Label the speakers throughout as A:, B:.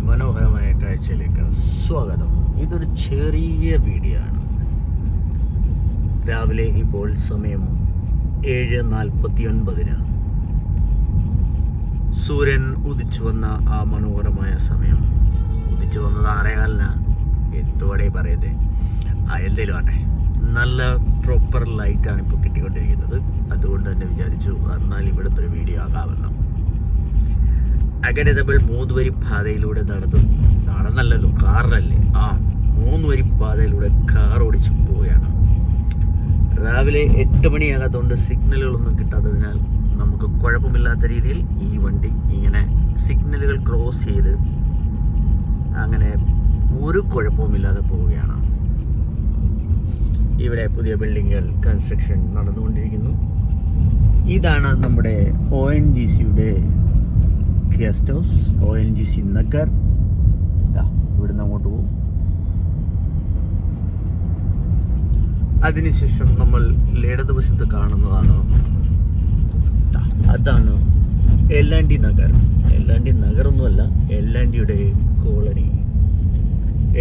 A: മനോഹരമായ കാഴ്ചയിലേക്ക് സ്വാഗതം. ഇതൊരു ചെറിയ വീഡിയോ ആണ്. രാവിലെ ഇപ്പോൾ സമയം 7:49. സൂര്യൻ ഉദിച്ചു വന്ന ആ മനോഹരമായ സമയം. ഉദിച്ചു വന്നത് 6:15. എന്തുവാടേ പറയതേ, എന്തേലും ആട്ടെ, നല്ല പ്രോപ്പർ ലൈറ്റാണ് ഇപ്പോൾ കിട്ടിക്കൊണ്ടിരിക്കുന്നത്. അതുകൊണ്ട് തന്നെ വിചാരിച്ചു എന്നാൽ ഇവിടുത്തെ ഒരു വീഡിയോ ആകാമെന്ന്. അഗഡതബിൾ 3 വരി പാതയിലൂടെ നടന്നല്ലോ, കാറിലല്ലേ, 3 വരി പാതയിലൂടെ കാർ ഓടിച്ചു പോവുകയാണ്. രാവിലെ 8 മണിയാകാത്തതുകൊണ്ട് സിഗ്നലുകളൊന്നും കിട്ടാത്തതിനാൽ നമുക്ക് കുഴപ്പമില്ലാത്ത രീതിയിൽ ഈ വണ്ടി ഇങ്ങനെ സിഗ്നലുകൾ ക്രോസ് ചെയ്ത് അങ്ങനെ ഒരു കുഴപ്പവുമില്ലാതെ പോവുകയാണ്. ഇവിടെ പുതിയ ബിൽഡിങ്ങുകൾ കൺസ്ട്രക്ഷൻ നടന്നുകൊണ്ടിരിക്കുന്നു. ഇതാണ് നമ്മുടെ ONGCയുടെ ഗസ്റ്റ് ഹൗസ്, ONGC നഗർ. ഇവിടുന്ന് അങ്ങോട്ട് പോകും. അതിനുശേഷം നമ്മൾ ഇടതുവശത്ത് കാണുന്നതാണ്, അതാണ് എല്ലാണ്ടി നഗർ. എല്ലാണ്ടി നഗറൊന്നുമല്ല, എല്ലാണ്ടിയുടെ കോളനി.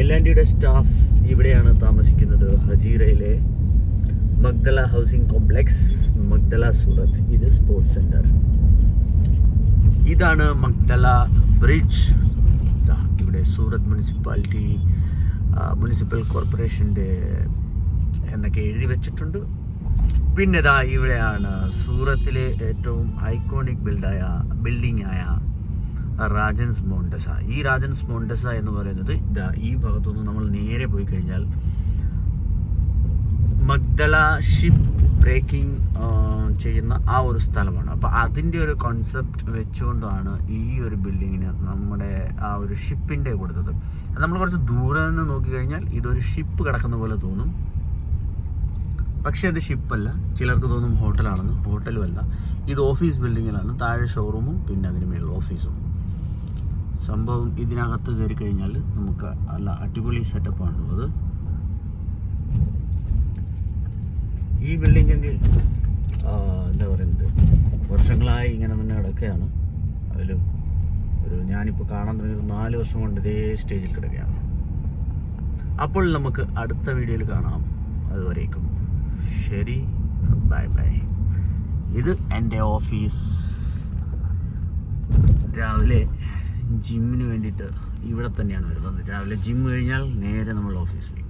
A: എല്ലാണ്ടിയുടെ സ്റ്റാഫ് ഇവിടെയാണ് താമസിക്കുന്നത്. ഹജീറയിലെ മഗ്ദല ഹൗസിംഗ് കോംപ്ലക്സ്, മഗ്ദല സൂറത്ത്. ഇത് സ്പോർട്സ് സെൻറ്റർ. ഇതാണ് മഗ്ദല ബ്രിഡ്ജ്. ഇവിടെ സൂറത്ത് മുനിസിപ്പൽ കോർപ്പറേഷൻ്റെ എന്നൊക്കെ എഴുതി വെച്ചിട്ടുണ്ട്. പിന്നെ ഇവിടെയാണ് സൂറത്തിലെ ഏറ്റവും ഐക്കോണിക് ബിൽഡിംഗായ രാജൻസ് മോണ്ടസ. ഈ രാജൻസ് മോണ്ടസ എന്ന് പറയുന്നത് ഈ ഭാഗത്തുനിന്ന് നമ്മൾ നേരെ പോയി കഴിഞ്ഞാൽ മഗ്ദല ഷിപ്പ് ബ്രേക്കിംഗ് ചെയ്യുന്ന ആ ഒരു സ്ഥലമാണ്. അപ്പോൾ അതിൻ്റെ ഒരു കോൺസെപ്റ്റ് വെച്ചുകൊണ്ടാണ് ഈ ഒരു ബിൽഡിങ്ങിന് നമ്മുടെ ആ ഒരു ഷിപ്പിൻ്റെ കൊടുത്തത്. അത് നമ്മൾ കുറച്ച് ദൂരെ നിന്ന് നോക്കിക്കഴിഞ്ഞാൽ ഇതൊരു ഷിപ്പ് കിടക്കുന്ന പോലെ തോന്നും, പക്ഷേ അത് ഷിപ്പല്ല. ചിലർക്ക് തോന്നും ഹോട്ടലാണെന്ന്. ഹോട്ടലുമല്ല, ഇത് ഓഫീസ് ബിൽഡിങ്ങിലാണ്. താഴെ ഷോറൂമും പിന്നെ അതിന് മേളിൽ ഓഫീസും. സംഭവം ഇതിനകത്ത് കയറി കഴിഞ്ഞാൽ നമുക്ക് നല്ല അടിപൊളി സെറ്റപ്പാണുള്ളത്. ഈ ബിൽഡിങ്ങിൻ്റെ എന്താ പറയുന്നത്, വർഷങ്ങളായി ഇങ്ങനെ തന്നെ കിടക്കുകയാണ്. അതിൽ ഞാനിപ്പോൾ കാണാൻ തുടങ്ങിയത് 4 വർഷം കൊണ്ട് ഇതേ സ്റ്റേജിൽ കിടക്കുകയാണ്. അപ്പോൾ നമുക്ക് അടുത്ത വീഡിയോയിൽ കാണാം. അതുവരേക്കും ശരി, ബൈ ബൈ. ഇത് എൻ്റെ ഓഫീസ്. രാവിലെ ജിമ്മിന് വേണ്ടിയിട്ട് ഇവിടെ തന്നെയാണ് വരുന്നത്. രാവിലെ ജിം കഴിഞ്ഞാൽ നേരെ നമ്മൾ ഓഫീസിലേക്ക്.